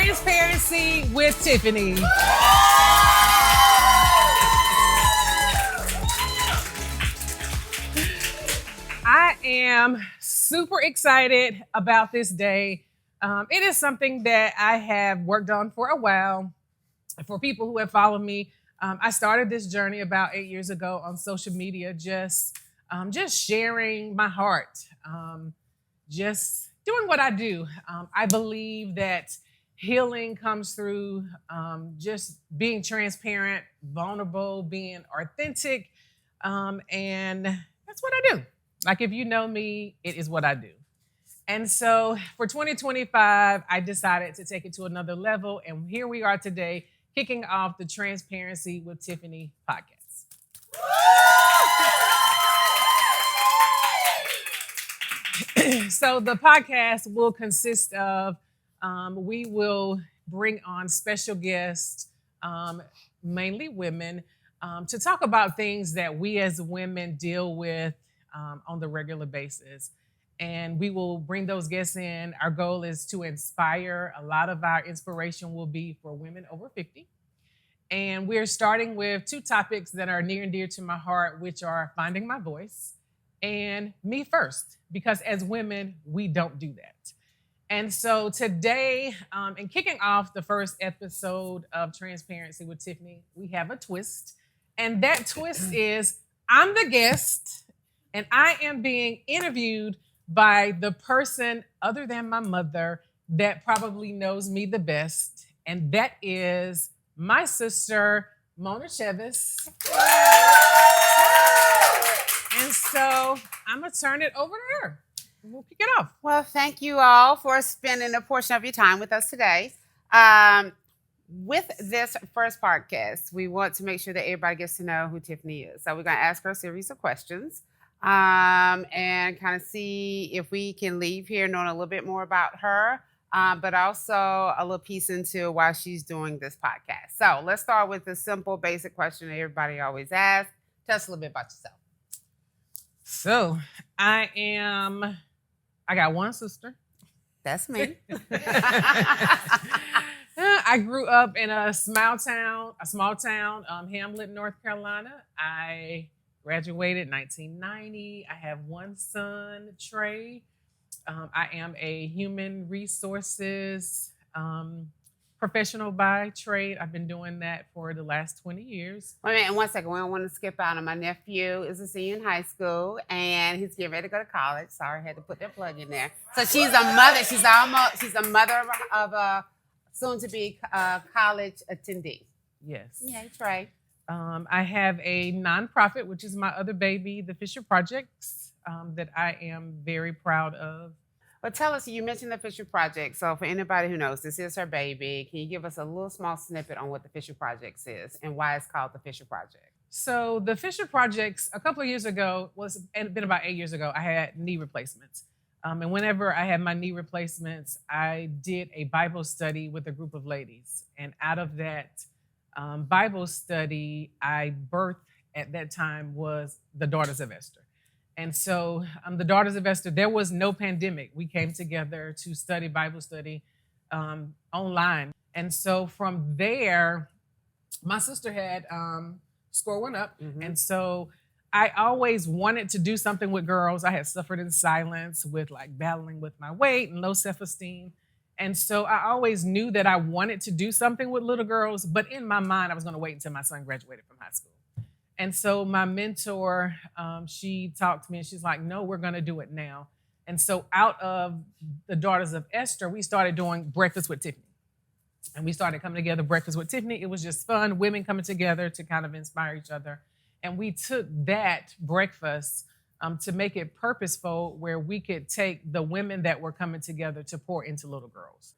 Transparency with Tiffany. I am super excited about this day. It is something that I have worked on for a while. For people who have followed me, I started this journey about 8 years ago on social media, just sharing my heart, just doing what I do. I believe that healing comes through just being transparent, vulnerable, being authentic, and that's what I do. Like, if you know me, it is what I do. And so for 2025, I decided to take it to another level. And here we are today, kicking off the Transparency with Tiffany podcast. So the podcast will consist of, we will bring on special guests, mainly women, to talk about things that we as women deal with on the regular basis. And we will bring those guests in. Our goal is to inspire. A lot of our inspiration will be for women over 50. And we're starting with two topics that are near and dear to my heart, which are finding my voice and me first, because as women, we don't do that. And so today, in kicking off the first episode of Transparency with Tiffany, we have a twist. And that twist is I'm the guest and I am being interviewed by the person other than my mother that probably knows me the best. And that is my sister, Mona Chevis. And so I'm going to turn it over to her. We'll kick it off. Well, thank you all for spending a portion of your time with us today. With this first podcast, we want to make sure that everybody gets to know who Tiffany is. So we're going to ask her a series of questions and kind of see if we can leave here knowing a little bit more about her, but also a little piece into why she's doing this podcast. So let's start with the simple, basic question that everybody always asks. Tell us a little bit about yourself. So I got one sister. That's me. I grew up in a small town, Hamlet, North Carolina. I graduated in 1990. I have one son, Trey. I am a human resources professional by trade. I've been doing that for the last 20 years. Wait a minute, 1 second. We don't want to skip out on my nephew is a senior in high school, and he's getting ready to go to college. Sorry, I had to put that plug in there. So she's a mother. She's a mother of a soon-to-be college attendee. Yes. Yeah, Trey. I have a nonprofit, which is my other baby, the Fisher Projects, that I am very proud of. Well, tell us, you mentioned the Fisher Project. So for anybody who knows, this is her baby. Can you give us a little small snippet on what the Fisher Projects is and why it's called the Fisher Project? So the Fisher Projects, a couple of years ago, been about 8 years ago, I had knee replacements. And whenever I had my knee replacements, I did a Bible study with a group of ladies. And out of that Bible study, I birthed at that time was the Daughters of Esther. And so the Daughters of Esther, there was no pandemic. We came together to study Bible study online. And so from there, my sister had score one up. Mm-hmm. And so I always wanted to do something with girls. I had suffered in silence with like battling with my weight and low self-esteem. And so I always knew that I wanted to do something with little girls, but in my mind, I was going to wait until my son graduated from high school. And so my mentor, she talked to me and she's like, no, we're going to do it now. And so out of the Daughters of Esther, we started doing Breakfast with Tiffany. And we started coming together, Breakfast with Tiffany. It was just fun, women coming together to kind of inspire each other. And we took that breakfast to make it purposeful, where we could take the women that were coming together to pour into little girls.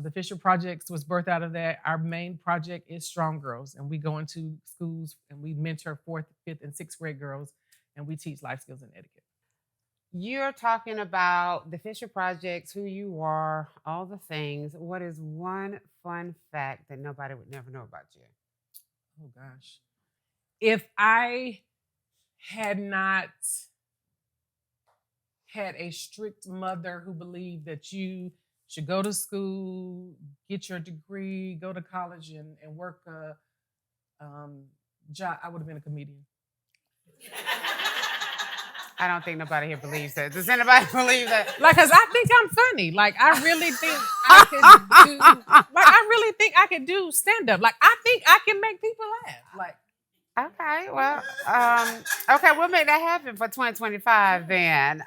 The Fisher Projects was birthed out of that. Our main project is Strong Girls, and we go into schools and we mentor 4th, 5th, and 6th grade girls, and we teach life skills and etiquette. You're talking about the Fisher Projects, who you are, all the things. What is one fun fact that nobody would never know about you? Oh, gosh. If I had not had a strict mother who believed that you should go to school, get your degree, go to college, and work a job, I would have been a comedian. I don't think nobody here believes that. Does anybody believe that? Like, cause I think I'm funny. Like, I really think I could do. Like, I really think I could do stand up. Like, I think I can make people laugh. Like, Okay, well, okay, we'll make that happen for 2025 then.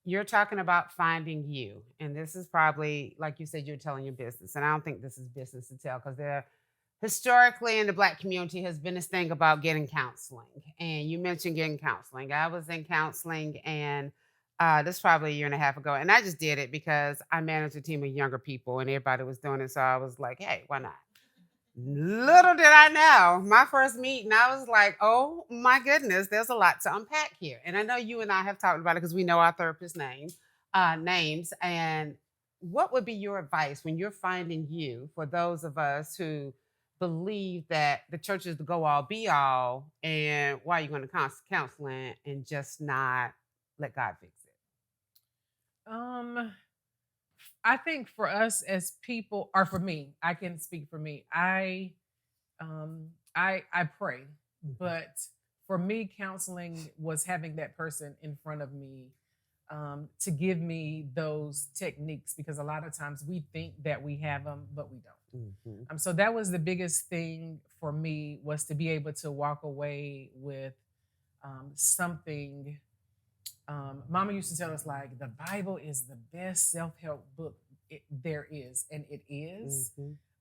You're talking about finding you, and this is probably, like you said, you're telling your business, and I don't think this is business to tell because there, historically in the Black community, has been this thing about getting counseling, and you mentioned getting counseling. I was in counseling, and this is probably a year and a half ago, and I just did it because I managed a team of younger people, and everybody was doing it, so I was like, hey, why not? Little did I know, my first meeting, I was like, oh my goodness, there's a lot to unpack here. And I know you and I have talked about it because we know our therapist names. And what would be your advice when you're finding you for those of us who believe that the church is the go all be all, and why are you going to counseling and just not let God fix it? I think for us as people, or for me, I can speak for me. I pray, but for me, counseling was having that person in front of me to give me those techniques, because a lot of times we think that we have them, but we don't. So that was the biggest thing for me, was to be able to walk away with something. Mama used to tell us, like, the Bible is the best self-help book there is, and it is.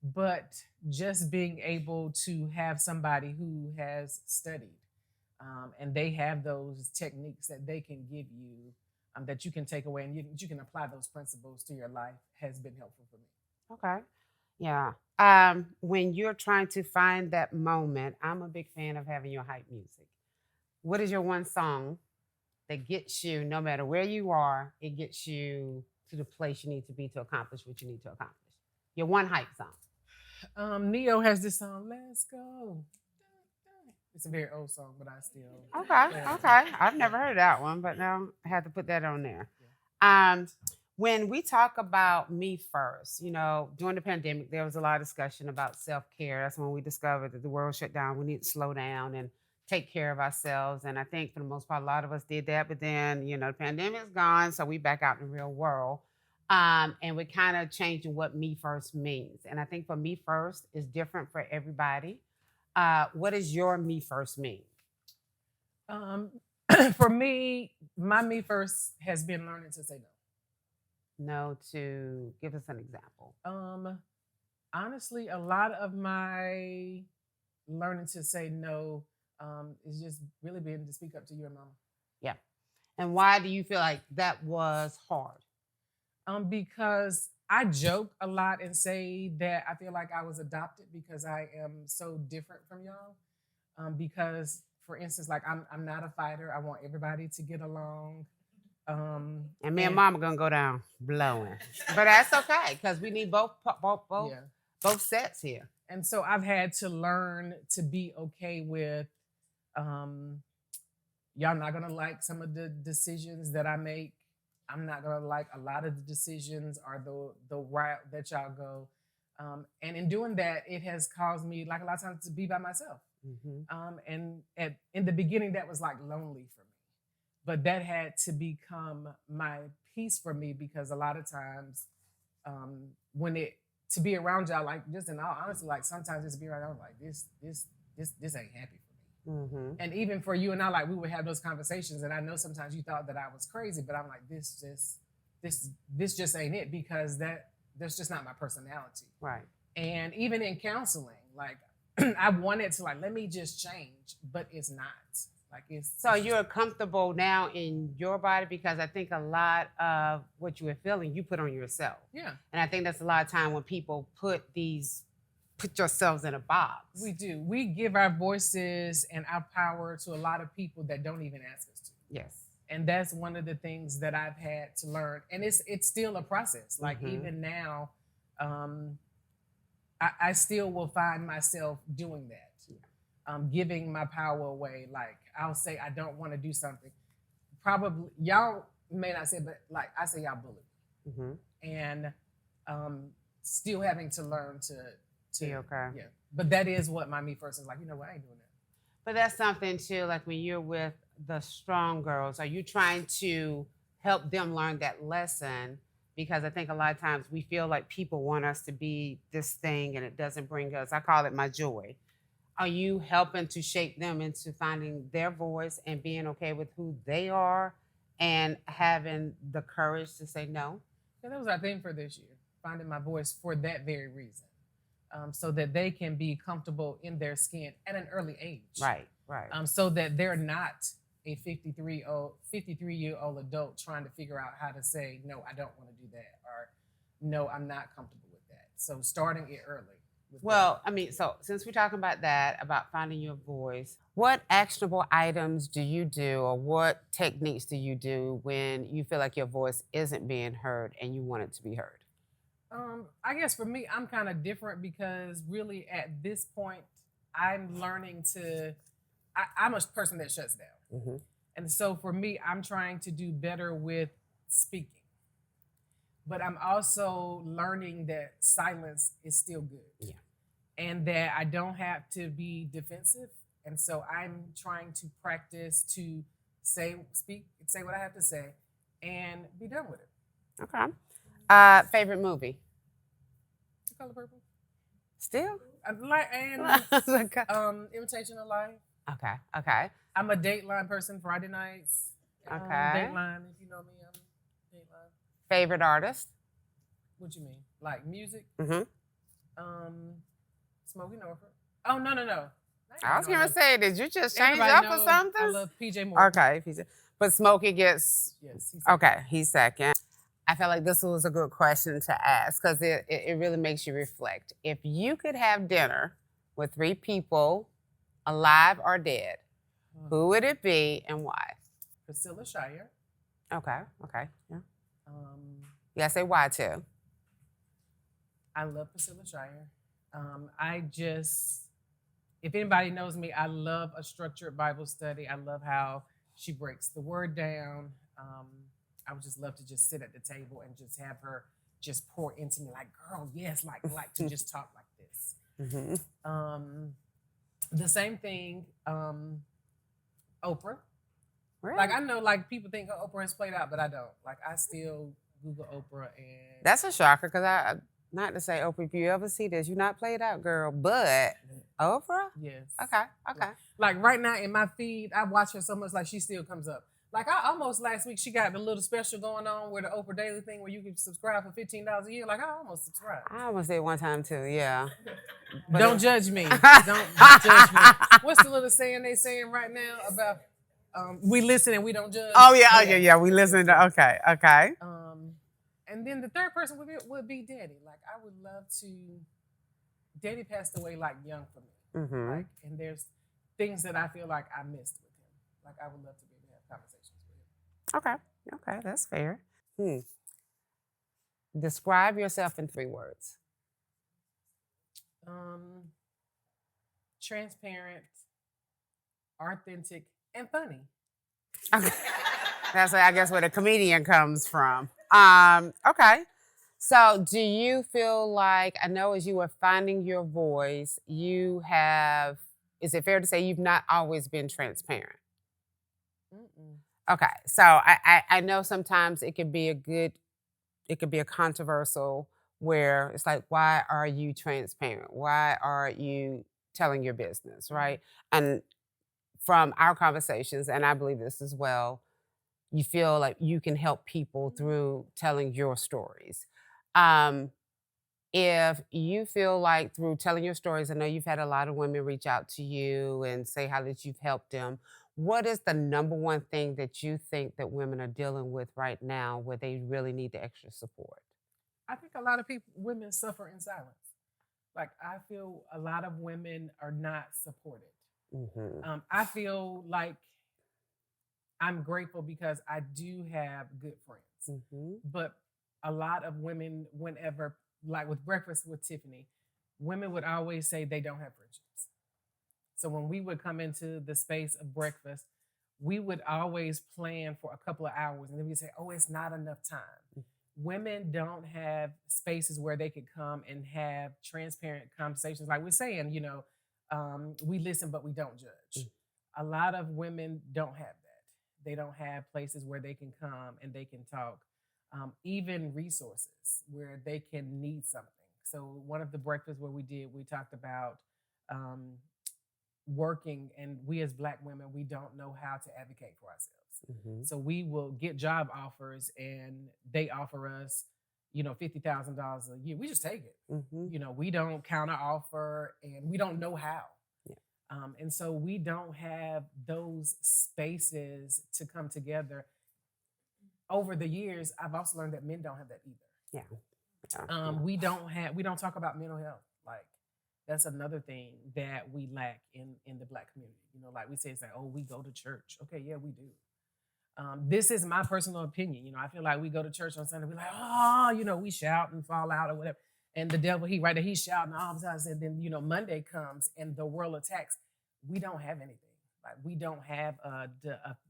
But just being able to have somebody who has studied, and they have those techniques that they can give you, that you can take away, and you can apply those principles to your life, has been helpful for me. Okay. Yeah. When you're trying to find that moment, I'm a big fan of having your hype music. What is your one song that gets you, no matter where you are, it gets you to the place you need to be to accomplish what you need to accomplish? Your one hype song. Neo has this song, Let's Go. It's a very old song, but I still. Okay. I've never heard that one, but now I have to put that on there. When we talk about me first, during the pandemic, there was a lot of discussion about self-care. That's when we discovered that the world shut down. We need to slow down and take care of ourselves. And I think for the most part, a lot of us did that. But then, the pandemic's gone, so we back out in the real world. And we're kind of changing what me first means. And I think for me first is different for everybody. What does your me first mean? For me, my me first has been learning to say no. No, to give us an example. Honestly, a lot of my learning to say no is just really being to speak up to your mama. Yeah. And why do you feel like that was hard? Because I joke a lot and say that I feel like I was adopted because I am so different from y'all. Because, for instance, like, I'm not a fighter. I want everybody to get along. And me and Mama gonna go down blowing, but that's okay because we need both sets here. And so I've had to learn to be okay with, y'all not gonna like some of the decisions that I make. I'm not gonna like a lot of the decisions or the route that y'all go. And in doing that, it has caused me, like, a lot of times to be by myself. And in the beginning, that was like lonely for me. But that had to become my peace for me, because a lot of times to be around y'all, like, just in all honesty, like, sometimes just be around y'all, like, this ain't happy for me. And even for you and I, like, we would have those conversations, and I know sometimes you thought that I was crazy, but I'm like, this just ain't it, because that's just not my personality. Right. And even in counseling, like, I wanted to, like, let me just change, but it's not. So you're comfortable now in your body, because I think a lot of what you were feeling, you put on yourself. Yeah. And I think that's a lot of time when people put yourselves in a box. We do. We give our voices and our power to a lot of people that don't even ask us to. Yes. And that's one of the things that I've had to learn. And it's still a process. Like, even now, I still will find myself doing that. Giving my power away. Like, I'll say I don't want to do something. Probably y'all may not say, but, like, I say y'all bully me. and still having to learn to Be okay. Yeah. But that is what my me first is like. You know what? I ain't doing that. But that's something too, like when you're with the strong girls, are you trying to help them learn that lesson? Because I think a lot of times we feel like people want us to be this thing and it doesn't bring us, I call it my joy. Are you helping to shape them into finding their voice and being okay with who they are and having the courage to say no? Yeah, that was our theme for this year, finding my voice for that very reason. So that they can be comfortable in their skin at an early age. Right, right. So that they're not a 53-year-old adult trying to figure out how to say, no, I don't want to do that, or no, I'm not comfortable with that. So starting it early. Well, I mean, so since we're talking about that, about finding your voice, what actionable items do you do or what techniques do you do when you feel like your voice isn't being heard and you want it to be heard? I guess for me, I'm kind of different because really at this point, I'm learning I'm a person that shuts down. Mm-hmm. And so for me, I'm trying to do better with speaking. But I'm also learning that silence is still good. Yeah. And that I don't have to be defensive. And so I'm trying to practice to say what I have to say and be done with it. Okay. Favorite movie? The Color Purple. Still? Imitation of Life. Okay. I'm a Dateline person, Friday nights. Okay. Dateline, if you know me, I'm Dateline. Favorite artist? What you mean? Like music? Mm-hmm. Smokey Norfolk. Oh, no. I was going to say, did you just change up or something? I love PJ Morton. Okay. But Smokey gets... Yes. He's second. I feel like this was a good question to ask because it really makes you reflect. If you could have dinner with 3 people, alive or dead, who would it be and why? Priscilla Shirer. Okay. Yeah. You gotta say why too. I love Priscilla Shirer. If anybody knows me, I love a structured Bible study. I love how she breaks the word down. I would just love to just sit at the table and just have her just pour into me like, girl, yes, like to just talk like this. Mm-hmm. The same thing, Oprah. Really? Like I know like people think Oprah has played out, but I don't. Like I still Google Oprah and... That's a shocker because I not to say Oprah, if you ever see this, you're not played out, girl, but Oprah? Yes. Okay. Like right now in my feed, I watch her so much like she still comes up. Like I almost last week, she got the little special going on where the Oprah Daily thing where you can subscribe for $15 a year. Like I almost subscribed. I almost did one time too, yeah. But don't judge me. Don't judge me. What's the little saying they saying right now about we listen and we don't judge? Oh yeah. We listen to okay. And then the third person would be Daddy. Like I would love to. Daddy passed away like young for me. Mm-hmm. Like, and there's things that I feel like I missed with him. Like I would love to be able to have conversations with him. Okay, that's fair. Describe yourself in 3 words. Transparent, authentic, and funny. Okay. That's I guess where the comedian comes from. Okay. So do you feel like, I know as you were finding your voice, is it fair to say you've not always been transparent? Mm-mm. Okay. So I know sometimes it could be a controversial where it's like, why are you transparent? Why are you telling your business, right? And from our conversations, and I believe this as well, you feel like you can help people through telling your stories. If you feel like through telling your stories, I know you've had a lot of women reach out to you and say how that you've helped them. What is the number one thing that you think that women are dealing with right now where they really need the extra support? I think a lot of women suffer in silence. Like I feel a lot of women are not supported. Mm-hmm. I feel like I'm grateful because I do have good friends. Mm-hmm. But a lot of women, whenever, like with Breakfast with Tiffany, women would always say they don't have friendships. So when we would come into the space of breakfast, we would always plan for a couple of hours and then we'd say, oh, it's not enough time. women don't have spaces where they could come and have transparent conversations. Like we're saying, we listen, but we don't judge. A lot of women don't have that. They don't have places where they can come and they can talk, even resources where they can need something. So, one of the breakfasts where we talked about um, working, and we as Black women, we don't know how to advocate for ourselves. So we will get job offers and they offer us, $50,000 a year. We just take it. We don't counter offer and we don't know how. And so we don't have those spaces to come together. Over the years, I've also learned that men don't have that either. We don't talk about mental health. Like that's another thing that we lack in the Black community. Like we say, it's like, oh, we go to church. Okay, yeah, we do. This is my personal opinion. I feel like we go to church on Sunday, we're like, oh, we shout and fall out or whatever. And the devil, he's shouting all the time. And then, Monday comes and the world attacks. We don't have anything. Like we don't have a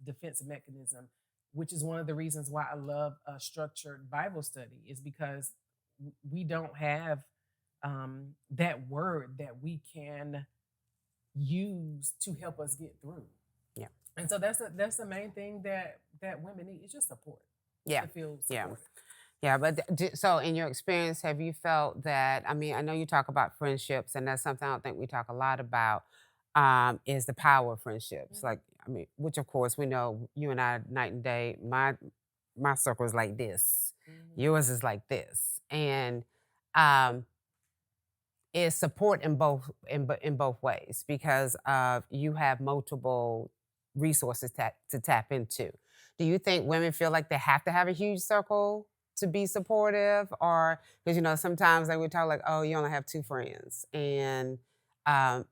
defense mechanism, which is one of the reasons why I love a structured Bible study, is because we don't have that word that we can use to help us get through. And so that's the main thing that women need. It's just support. To feel supported. But so in your experience, have you felt that, I know you talk about friendships, and that's something I don't think we talk a lot about, is the power of friendships. Like, which of course we know you and I night and day. My circle is like this. Yours is like this. And is support in both ways, because you have multiple resources to tap into. Do you think women feel like they have to have a huge circle to be supportive? Or because sometimes they would talk like, oh, you only have 2 friends, and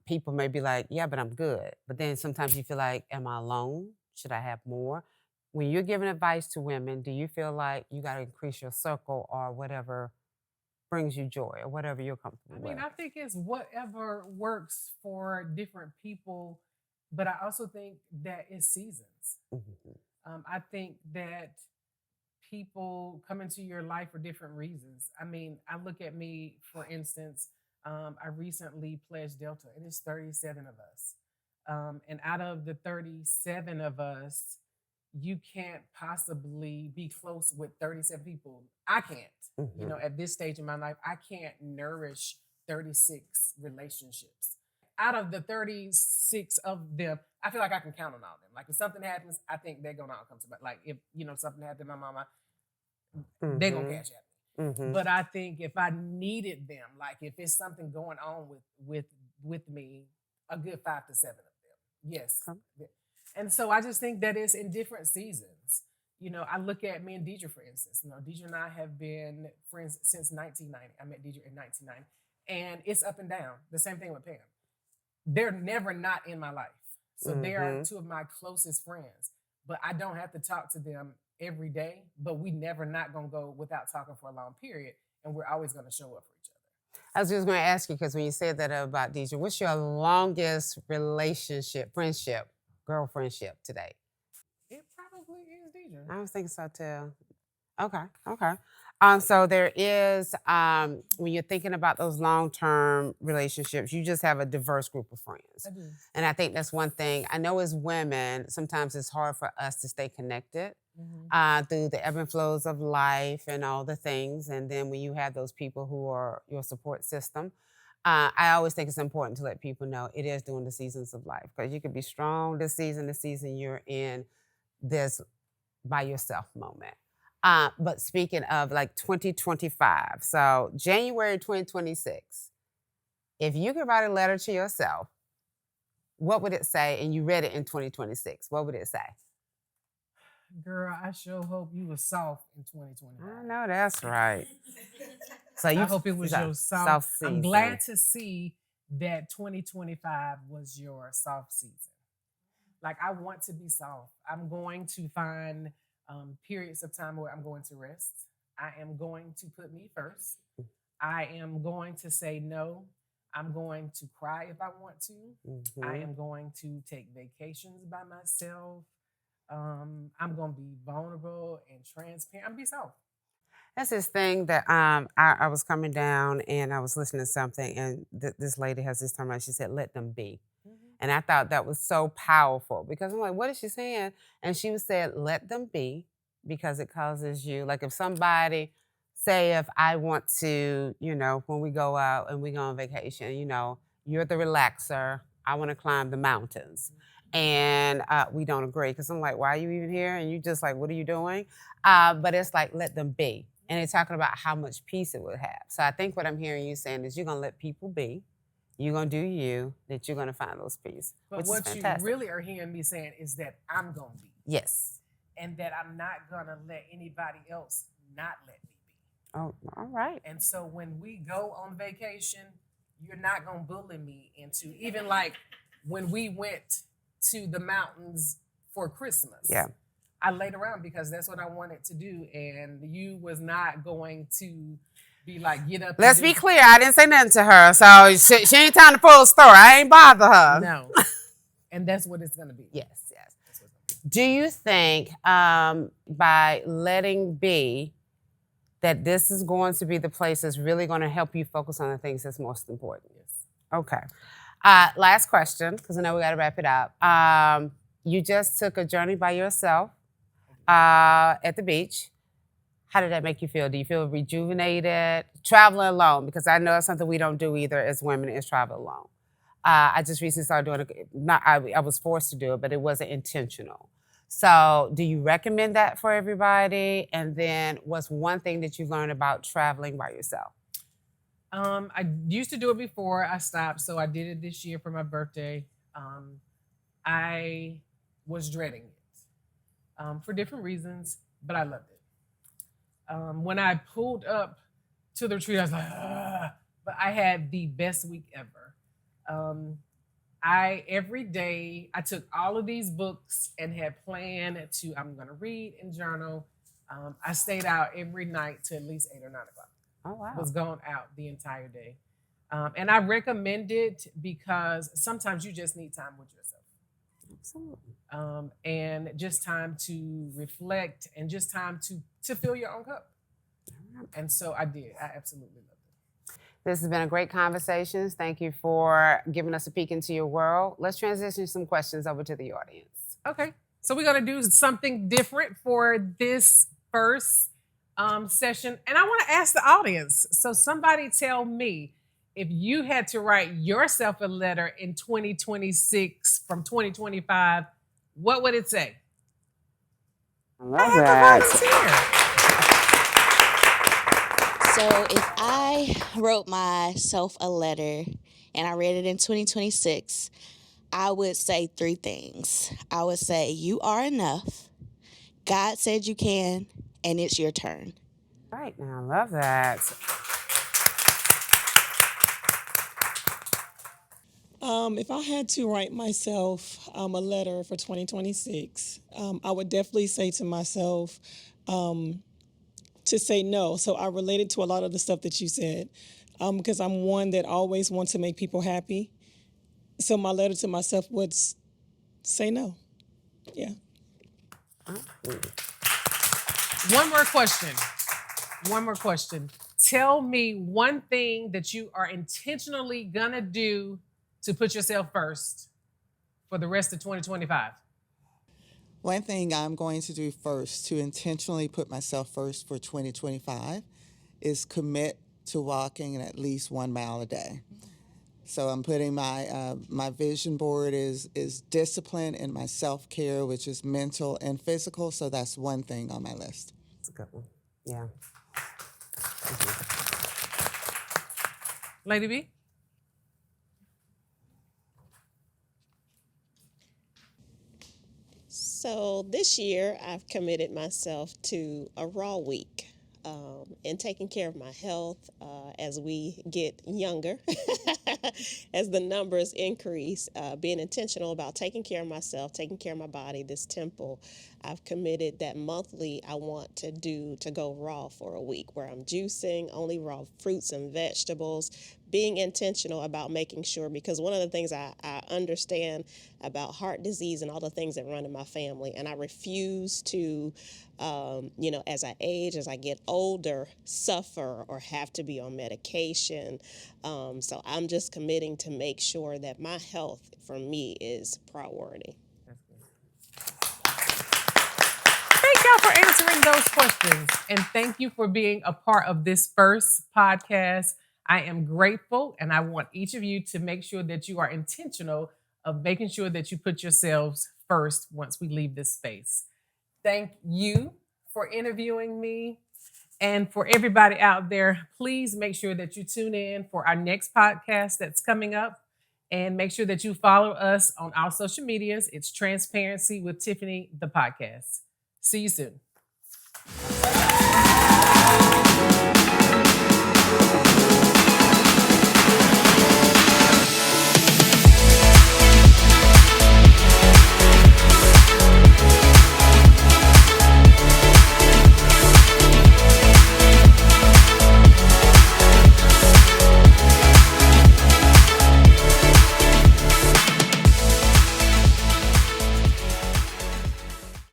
people may be like, yeah, but I'm good. But then sometimes you feel like, am I alone? Should I have more? When you're giving advice to women, do you feel like you got to increase your circle or whatever brings you joy or whatever you're comfortable with? I think it's whatever works for different people, but I also think that it's seasons. I think that people come into your life for different reasons. I look at me, for instance, I recently pledged Delta, and it's 37 of us. And out of the 37 of us, you can't possibly be close with 37 people. I can't. At this stage in my life, I can't nourish 36 relationships. Out of the 36 of them, I feel like I can count on all of them. Like if something happens, I think they're gonna all come to me. Like if something happened to my mama, they're gonna catch at me. But I think if I needed them, like if it's something going on with me, a good 5 to 7 of them. Yes. And so I just think that it's in different seasons. I look at me and Deidre, for instance. Deidre and I have been friends since 1990. I met Deidre in 1990. And it's up and down. The same thing with Pam. They're never not in my life. So they are 2 of my closest friends. But I don't have to talk to them every day. But we never not going to go without talking for a long period. And we're always going to show up for each other. I was just going to ask you, because when you said that about Deidre, what's your longest relationship, friendship, girlfriendship today? It probably is Deidre. I was thinking so too. Okay. So there is, when you're thinking about those long-term relationships, you just have a diverse group of friends. I do. And I think that's one thing. I know as women, sometimes it's hard for us to stay connected through the ebb and flows of life and all the things. And then when you have those people who are your support system, I always think it's important to let people know it is during the seasons of life, because you could be strong the season you're in, this by yourself moment. But speaking of like 2025, so January 2026, if you could write a letter to yourself, what would it say? And you read it in 2026, what would it say? Girl, I sure hope you were soft in 2025. I know that's right. So I hope it was your soft season. I'm glad to see that 2025 was your soft season. Like, I want to be soft. I'm going to find periods of time where I'm going to rest. I am going to put me first. I am going to say no. I'm going to cry if I want to. I am going to take vacations by myself. I'm going to be vulnerable and transparent. I'm going to be soft. That's this thing that I was coming down and I was listening to something, and this lady has this term. She said, "Let them be," and I thought that was so powerful because I'm like, "What is she saying?" And she said, "Let them be," because it causes you, like, if somebody, say, if I want to, when we go out and we go on vacation, you're the relaxer. I want to climb the mountains. And we don't agree because I'm like, why are you even here? And you just like, what are you doing? But it's like, let them be. And it's talking about how much peace it would have. So I think what I'm hearing you saying is you're going to let people be. You're going to do you, that you're going to find those peace. But what you really are hearing me saying is that I'm going to be. Yes. And that I'm not going to let anybody else not let me be. Oh, all right. And so when we go on vacation, you're not going to bully me into, even like when we went to the mountains for Christmas. Yeah. I laid around because that's what I wanted to do. And you was not going to be like, get up. Let's be clear. I didn't say nothing to her. So she ain't time to pull a story. I ain't bother her. No. And that's what it's going to be. Yes. Do you think by letting be that this is going to be the place that's really going to help you focus on the things that's most important? Yes. Okay. Last question, because I know we got to wrap it up. You just took a journey by yourself at the beach. How did that make you feel? Do you feel rejuvenated? Traveling alone, because I know that's something we don't do either as women, is travel alone. I just recently started doing it. I was forced to do it, but it wasn't intentional. So do you recommend that for everybody? And then what's one thing that you've learned about traveling by yourself? I used to do it before I stopped, so I did it this year for my birthday. I was dreading it for different reasons, but I loved it. When I pulled up to the retreat, I was like, but I had the best week ever. Every day I took all of these books and had planned I'm going to read and journal. I stayed out every night till at least 8 or 9 o'clock. Oh, wow. Was gone out the entire day. And I recommend it because sometimes you just need time with yourself. Absolutely. And just time to reflect and just time to fill your own cup. And so I did. I absolutely loved it. This has been a great conversation. Thank you for giving us a peek into your world. Let's transition some questions over to the audience. Okay. So we're going to do something different for this first session. And I want to ask the audience. So somebody tell me, if you had to write yourself a letter in 2026 from 2025, what would it say? I love that. So if I wrote myself a letter and I read it in 2026, I would say 3 things. I would say, you are enough, God said you can, and it's your turn. Right now, I love that. If I had to write myself a letter for 2026, I would definitely say to myself to say no. So I related to a lot of the stuff that you said because I'm one that always wants to make people happy. So my letter to myself would say no. Yeah. One more question. Tell me one thing that you are intentionally gonna do to put yourself first for the rest of 2025. One thing I'm going to do first to intentionally put myself first for 2025 is commit to walking at least 1 mile a day. So I'm putting my vision board is discipline and my self-care, which is mental and physical. So that's one thing on my list. That's a good one. Yeah. Lady B? So this year, I've committed myself to a raw week and taking care of my health as we get younger, as the numbers increase, being intentional about taking care of myself, taking care of my body, this temple. I've committed that monthly I want to go raw for a week, where I'm juicing only raw fruits and vegetables, being intentional about making sure, because one of the things I understand about heart disease and all the things that run in my family, and I refuse to, as I age, as I get older, suffer or have to be on medication. So I'm just committing to make sure that my health for me is priority. That's good. Thank y'all for answering those questions. And thank you for being a part of this first podcast. I am grateful, and I want each of you to make sure that you are intentional of making sure that you put yourselves first once we leave this space. Thank you for interviewing me. And for everybody out there, please make sure that you tune in for our next podcast that's coming up. And make sure that you follow us on our social medias. It's Transparency with Tiffany, the podcast. See you soon.